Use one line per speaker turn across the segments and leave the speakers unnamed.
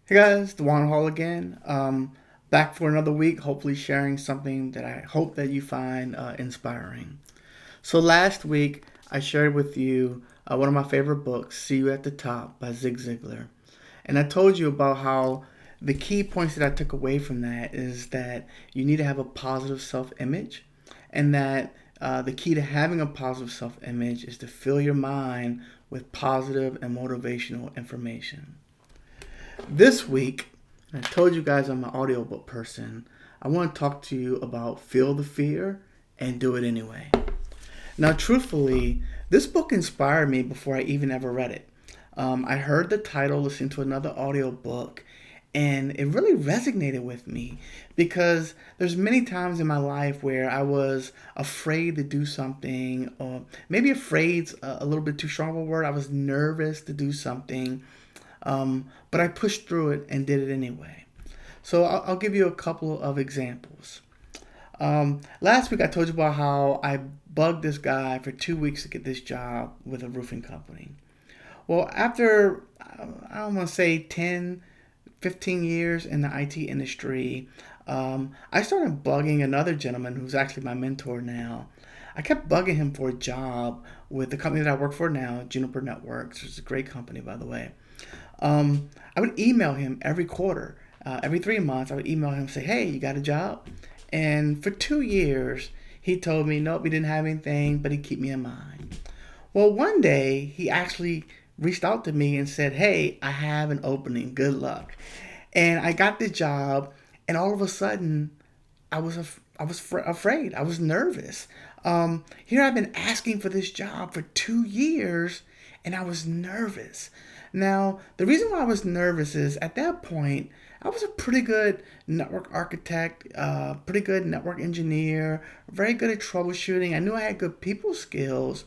Hey guys, Dwann Hall again. Back for another week, hopefully sharing something that I hope that you find inspiring. So last week, I shared with you one of my favorite books, See You at the Top by Zig Ziglar. And I told you about how the key points that I took away from that is that you need to have a positive self image, and that the key to having a positive self image is to fill your mind with positive and motivational information. This week, I told you guys I'm an audiobook person. I want to talk to you about Feel the Fear and Do It Anyway. Now, truthfully, this book inspired me before I even ever read it. I heard the title, listening to another audiobook, and it really resonated with me because there's many times in my life where I was afraid to do something, or maybe afraid's a little bit too strong of a word. I was nervous to do something, but I pushed through it and did it anyway. So I'll give you a couple of examples. Last week I told you about how I bugged this guy for 2 weeks to get this job with a roofing company. Well, after, I don't want to say 10, 15 years in the IT industry, I started bugging another gentleman who's actually my mentor now. I kept bugging him for a job with the company that I work for now, Juniper Networks, which is a great company, by the way. I would email him every quarter. Every 3 months, I would email him and say, "Hey, you got a job?" And for 2 years, he told me, "Nope, he didn't have anything, but he'd keep me in mind." Well, one day, he actually reached out to me and said, "Hey, I have an opening. Good luck." And I got the job, and all of a sudden, I was afraid. I was nervous. Here I've been asking for this job for 2 years, and I was nervous. Now, the reason why I was nervous is at that point, I was a pretty good network architect, pretty good network engineer, very good at troubleshooting. I knew I had good people skills,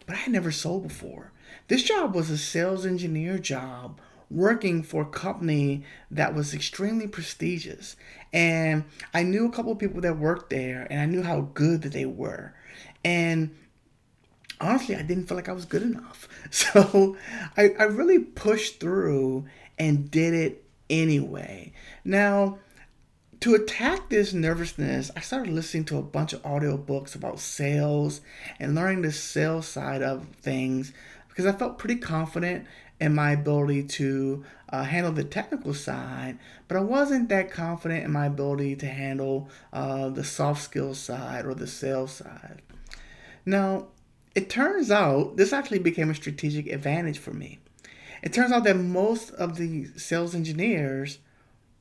but I had never sold before. This job was a sales engineer job working for a company that was extremely prestigious. And I knew a couple of people that worked there, and I knew how good that they were. And honestly, I didn't feel like I was good enough. So I really pushed through and did it anyway. Now, to attack this nervousness, I started listening to a bunch of audiobooks about sales and learning the sales side of things because I felt pretty confident in my ability to handle the technical side, but I wasn't that confident in my ability to handle the soft skills side or the sales side. Now, it turns out this actually became a strategic advantage for me. It turns out that most of the sales engineers,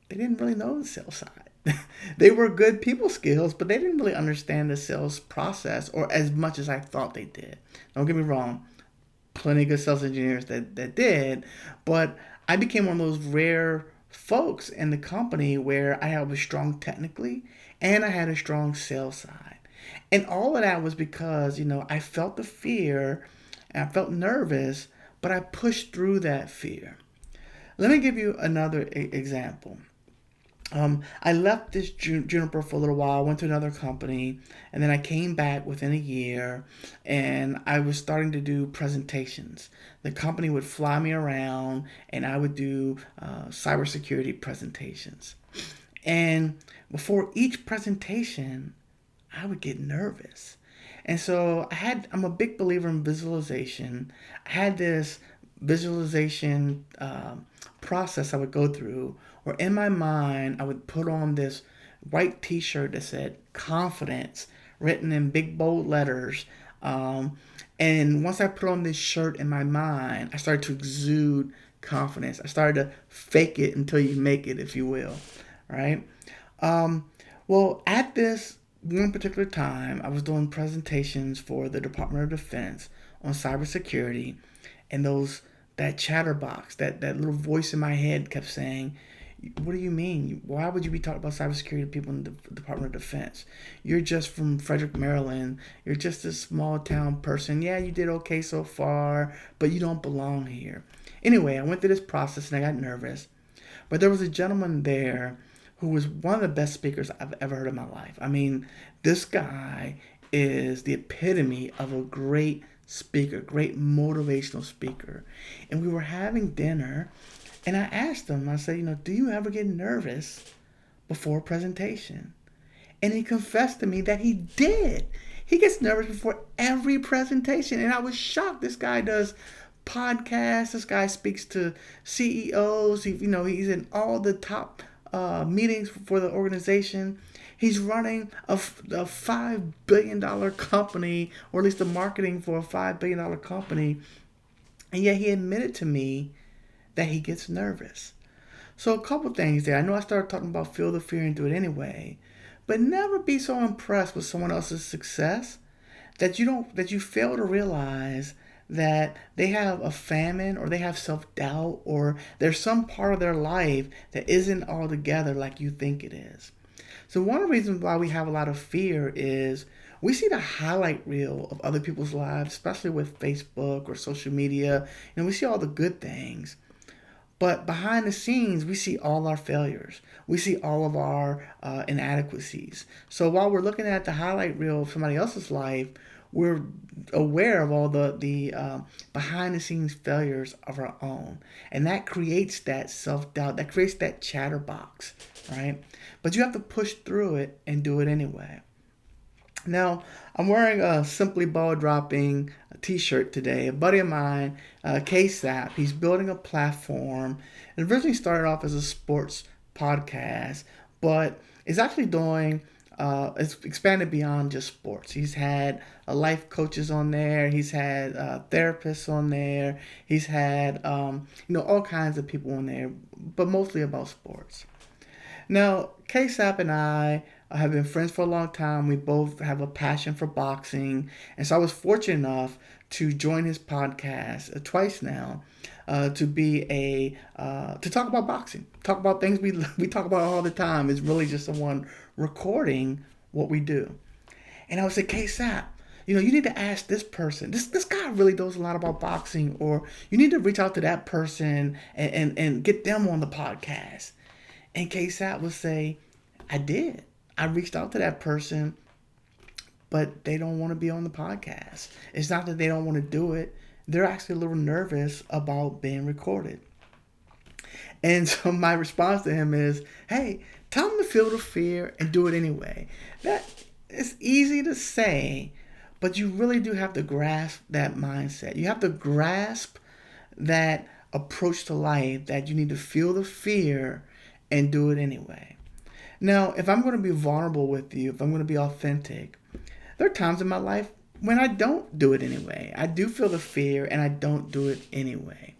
they didn't really know the sales side. They were good people skills, but they didn't really understand the sales process or as much as I thought they did. Don't get me wrong, plenty of good sales engineers that did, but I became one of those rare folks in the company where I was strong technically and I had a strong sales side. And all of that was because, I felt the fear and I felt nervous, but I pushed through that fear. Let me give you another example. I left this Juniper for a little while, went to another company, and then I came back within a year and I was starting to do presentations. The company would fly me around and I would do cybersecurity presentations. And before each presentation, I would get nervous. And so I'm a big believer in visualization. I had this visualization process I would go through, where in my mind I would put on this white T-shirt that said "confidence" written in big bold letters. And once I put on this shirt in my mind, I started to exude confidence. I started to fake it until you make it, if you will, right? Well, at this one particular time, I was doing presentations for the Department of Defense on cybersecurity, and that chatterbox, that little voice in my head kept saying, "What do you mean? Why would you be talking about cybersecurity to people in the Department of Defense? You're just from Frederick, Maryland. You're just a small town person. Yeah, you did okay so far, but you don't belong here." Anyway, I went through this process and I got nervous. But there was a gentleman there who was one of the best speakers I've ever heard in my life. I mean, this guy is the epitome of a great speaker, great motivational speaker. And we were having dinner, And I asked him, I said, do you ever get nervous before a presentation? And he confessed to me that he did. He gets nervous before every presentation. And I was shocked. This guy does podcasts. This guy speaks to CEOs. He's in all the top meetings for the organization. He's running a $5 billion company, or at least the marketing for a $5 billion company. And yet he admitted to me that he gets nervous. So a couple things there. I know I started talking about feel the fear and do it anyway, but never be so impressed with someone else's success that you fail to realize that they have a famine, or they have self-doubt, or there's some part of their life that isn't all together like you think it is. So one of the reasons why we have a lot of fear is we see the highlight reel of other people's lives, especially with Facebook or social media. We see all the good things. But behind the scenes, we see all our failures. We see all of our inadequacies. So while we're looking at the highlight reel of somebody else's life, we're aware of all the behind the scenes failures of our own. And that creates that self-doubt. That creates that chatterbox, right? But you have to push through it and do it anyway. Now, I'm wearing a Simply Ball Dropping t-shirt today. A buddy of mine, KSAP, he's building a platform. It originally started off as a sports podcast, but it's actually it's expanded beyond just sports. He's had life coaches on there. He's had therapists on there. He's had, all kinds of people on there, but mostly about sports. Now, KSAP and I have been friends for a long time. We both have a passion for boxing. And so I was fortunate enough to join his podcast twice now to be to talk about boxing, talk about things we talk about all the time. It's really just someone recording what we do. And I would say, KSAP, you need to ask this person. This guy really knows a lot about boxing, or you need to reach out to that person and get them on the podcast. And KSAP would say, I did. I reached out to that person, but they don't want to be on the podcast. It's not that they don't want to do it. They're actually a little nervous about being recorded. And so my response to him is, hey, tell them to feel the fear and do it anyway. That it's easy to say, but you really do have to grasp that mindset. You have to grasp that approach to life, that you need to feel the fear and do it anyway. Now, if I'm going to be vulnerable with you, if I'm going to be authentic, there are times in my life when I don't do it anyway. I do feel the fear and I don't do it anyway.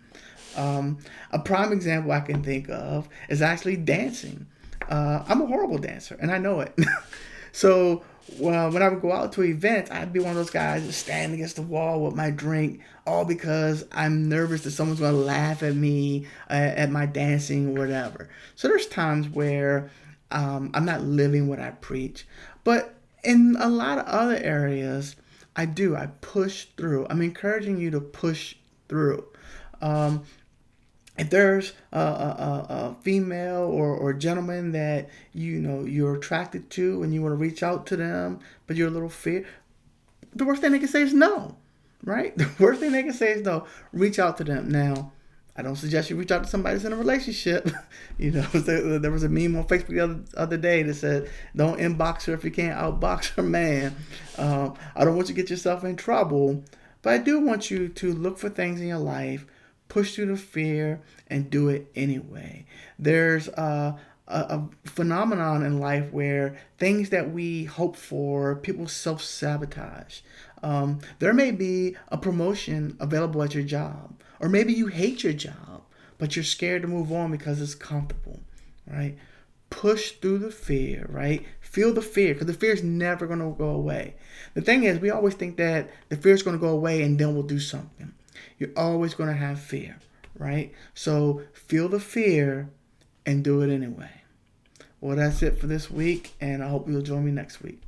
A prime example I can think of is actually dancing. I'm a horrible dancer and I know it. So when I would go out to events, I'd be one of those guys that stand against the wall with my drink, all because I'm nervous that someone's going to laugh at me, at my dancing or whatever. So there's times where I'm not living what I preach. But in a lot of other areas, I push through. I'm encouraging you to push through. If there's a female or gentleman that you're attracted to and you want to reach out to them, but you're a little fear, the worst thing they can say is no, right? The worst thing they can say is no. Reach out to them. Now, I don't suggest you reach out to somebody that's in a relationship. There was a meme on Facebook the other day that said, don't inbox her if you can't outbox her man. I don't want you to get yourself in trouble, but I do want you to look for things in your life, push through the fear, and do it anyway. There's a phenomenon in life where things that we hope for, people self-sabotage. There may be a promotion available at your job, or maybe you hate your job, but you're scared to move on because it's comfortable, right? Push through the fear, right? Feel the fear, because the fear is never going to go away. The thing is, we always think that the fear is going to go away and then we'll do something. You're always going to have fear, right? So feel the fear and do it anyway. Well, that's it for this week, and I hope you'll join me next week.